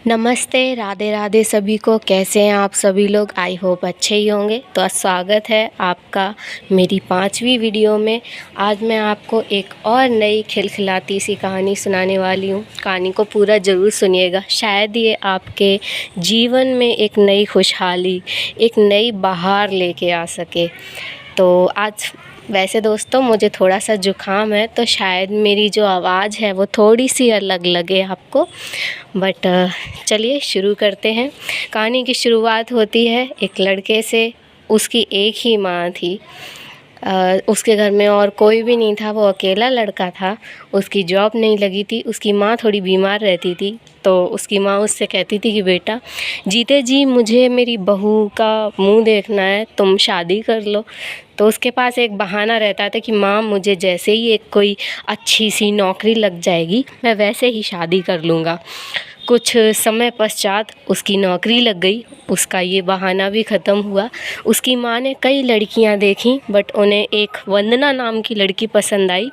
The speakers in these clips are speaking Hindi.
नमस्ते, राधे राधे सभी को। कैसे हैं आप सभी लोग? आई होप अच्छे ही होंगे। तो स्वागत है आपका मेरी 5वीं वीडियो में। आज मैं आपको एक और नई खिलखिलाती सी कहानी सुनाने वाली हूँ। कहानी को पूरा ज़रूर सुनिएगा, शायद ये आपके जीवन में एक नई खुशहाली, एक नई बहार लेके आ सके। तो आज वैसे दोस्तों मुझे थोड़ा सा ज़ुकाम है, तो शायद मेरी जो आवाज़ है वो थोड़ी सी अलग लगे आपको, बट चलिए शुरू करते हैं। कहानी की शुरुआत होती है एक लड़के से। उसकी एक ही माँ थी। उसके घर में और कोई भी नहीं था, वो अकेला लड़का था। उसकी जॉब नहीं लगी थी, उसकी माँ थोड़ी बीमार रहती थी। तो उसकी माँ उससे कहती थी कि बेटा, जीते जी मुझे मेरी बहू का मुंह देखना है, तुम शादी कर लो। तो उसके पास एक बहाना रहता था कि माँ, मुझे जैसे ही एक कोई अच्छी सी नौकरी लग जाएगी मैं वैसे ही शादी कर लूँगा। कुछ समय पश्चात उसकी नौकरी लग गई, उसका ये बहाना भी ख़त्म हुआ। उसकी माँ ने कई लड़कियां देखीं, बट उन्हें एक वंदना नाम की लड़की पसंद आई,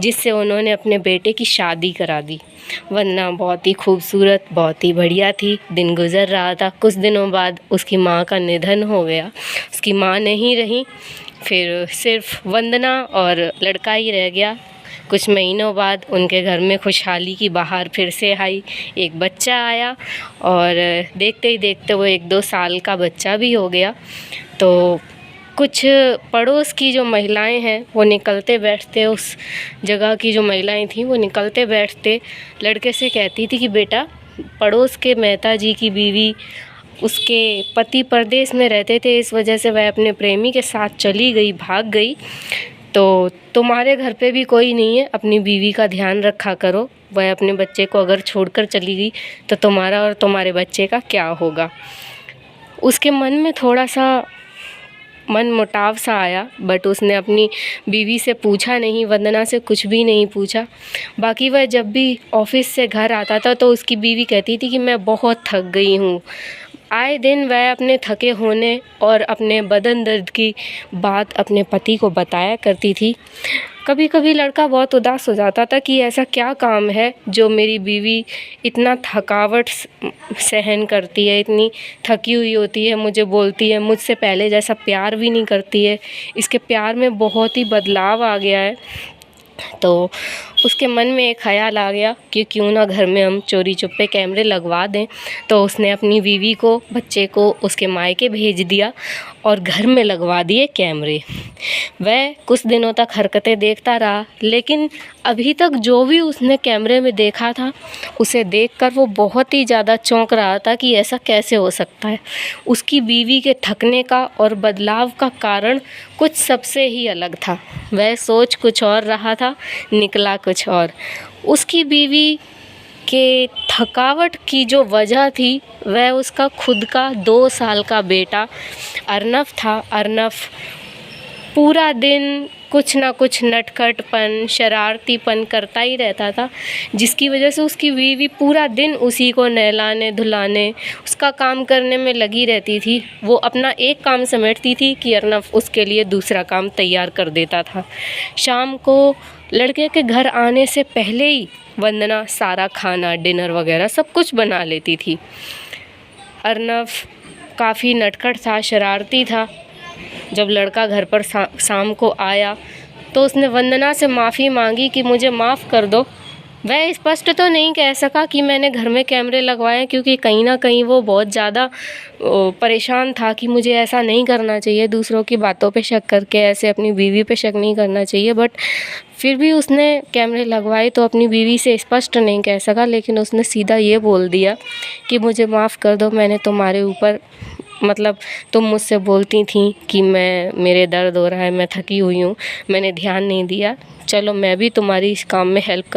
जिससे उन्होंने अपने बेटे की शादी करा दी। वंदना बहुत ही खूबसूरत, बहुत ही बढ़िया थी। दिन गुज़र रहा था। कुछ दिनों बाद उसकी माँ का निधन हो गया। उसकी माँ नहीं रही, फिर सिर्फ वंदना और लड़का ही रह गया। कुछ महीनों बाद उनके घर में खुशहाली की बहार फिर से आई। एक बच्चा आया और देखते ही देखते वो 1-2 साल का बच्चा भी हो गया। तो कुछ पड़ोस की जो महिलाएं हैं वो निकलते बैठते, उस जगह की जो महिलाएं थीं वो निकलते बैठते लड़के से कहती थी कि बेटा, पड़ोस के मेहता जी की बीवी, उसके पति परदेश में रहते थे, इस वजह से वह अपने प्रेमी के साथ चली गई, भाग गई। तो तुम्हारे घर पे भी कोई नहीं है, अपनी बीवी का ध्यान रखा करो। वह अपने बच्चे को अगर छोड़कर चली गई तो तुम्हारा और तुम्हारे बच्चे का क्या होगा। उसके मन में थोड़ा सा मनमुटाव सा आया, बट उसने अपनी बीवी से पूछा नहीं, वंदना से कुछ भी नहीं पूछा। बाकी वह जब भी ऑफिस से घर आता था तो उसकी बीवी कहती थी कि मैं बहुत थक गई हूँ। आए दिन वह अपने थके होने और अपने बदन दर्द की बात अपने पति को बताया करती थी। कभी कभी लड़का बहुत उदास हो जाता था कि ऐसा क्या काम है जो मेरी बीवी इतना थकावट सहन करती है, इतनी थकी हुई होती है, मुझे बोलती है, मुझसे पहले जैसा प्यार भी नहीं करती है, इसके प्यार में बहुत ही बदलाव आ गया है। तो उसके मन में एक ख़याल आ गया कि क्यों ना घर में हम चोरी छुपे कैमरे लगवा दें। तो उसने अपनी बीवी को, बच्चे को उसके मायके भेज दिया और घर में लगवा दिए कैमरे। वह कुछ दिनों तक हरकतें देखता रहा, लेकिन अभी तक जो भी उसने कैमरे में देखा था उसे देखकर वो बहुत ही ज़्यादा चौंक रहा था कि ऐसा कैसे हो सकता है। उसकी बीवी के थकने का और बदलाव का कारण कुछ सबसे ही अलग था। वह सोच कुछ और रहा था, निकला कुछ और। उसकी बीवी के थकावट की जो वजह थी वह उसका खुद का 2 साल का बेटा अर्नव था। अर्नव पूरा दिन कुछ ना कुछ नटखटपन, शरारतीपन करता ही रहता था, जिसकी वजह से उसकी बीवी पूरा दिन उसी को नहलाने धुलाने, उसका काम करने में लगी रहती थी। वो अपना एक काम समेटती थी कि अर्नव उसके लिए दूसरा काम तैयार कर देता था। शाम को लड़के के घर आने से पहले ही वंदना सारा खाना, डिनर वगैरह सब कुछ बना लेती थी। अर्नव काफ़ी नटखट था, शरारती था। जब लड़का घर पर शाम को आया तो उसने वंदना से माफ़ी मांगी कि मुझे माफ़ कर दो। वह स्पष्ट तो नहीं कह सका कि मैंने घर में कैमरे लगवाए, क्योंकि कहीं ना कहीं वो बहुत ज़्यादा परेशान था कि मुझे ऐसा नहीं करना चाहिए, दूसरों की बातों पे शक करके ऐसे अपनी बीवी पे शक नहीं करना चाहिए। बट फिर भी उसने कैमरे लगवाए तो अपनी बीवी से स्पष्ट नहीं कह सका, लेकिन उसने सीधा ये बोल दिया कि मुझे माफ़ कर दो, मैंने तुम्हारे ऊपर, मतलब तुम मुझसे बोलती थी कि मेरे दर्द हो रहा है, मैं थकी हुई हूँ, मैंने ध्यान नहीं दिया, चलो मैं भी तुम्हारी इस काम में हेल्प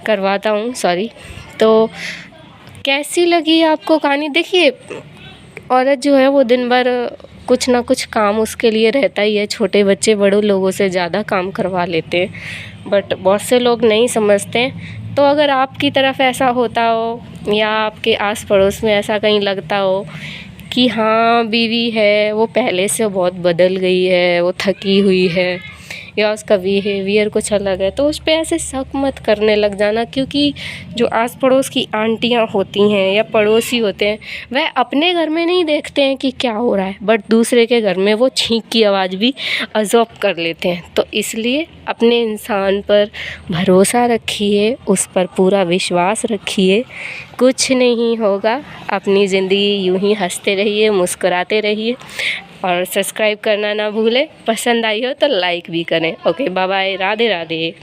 करवाता हूँ, सॉरी। तो कैसी लगी आपको कहानी? देखिए, औरत जो है वो दिन भर कुछ ना कुछ काम उसके लिए रहता ही है। छोटे बच्चे बड़े लोगों से ज़्यादा काम करवा लेते हैं, बट बहुत से लोग नहीं समझते। तो अगर आपकी तरफ ऐसा होता हो या आपके आस पड़ोस में ऐसा कहीं लगता हो कि हाँ, बीवी है वो पहले से बहुत बदल गई है, वो थकी हुई है, या उसका बिहेवियर कुछ अलग है, तो उस पे ऐसे शक मत करने लग जाना, क्योंकि जो आस पड़ोस की आंटियाँ होती हैं या पड़ोसी होते हैं, वह अपने घर में नहीं देखते हैं कि क्या हो रहा है, बट दूसरे के घर में वो छींक की आवाज़ भी अब्ज़ॉर्ब कर लेते हैं। तो इसलिए अपने इंसान पर भरोसा रखिए, उस पर पूरा विश्वास रखिए, कुछ नहीं होगा। अपनी ज़िंदगी यूं ही हंसते रहिए, मुस्कुराते रहिए, और सब्सक्राइब करना ना भूलें। पसंद आई हो तो लाइक भी करें। Okay, bye bye, Radhe Radhe.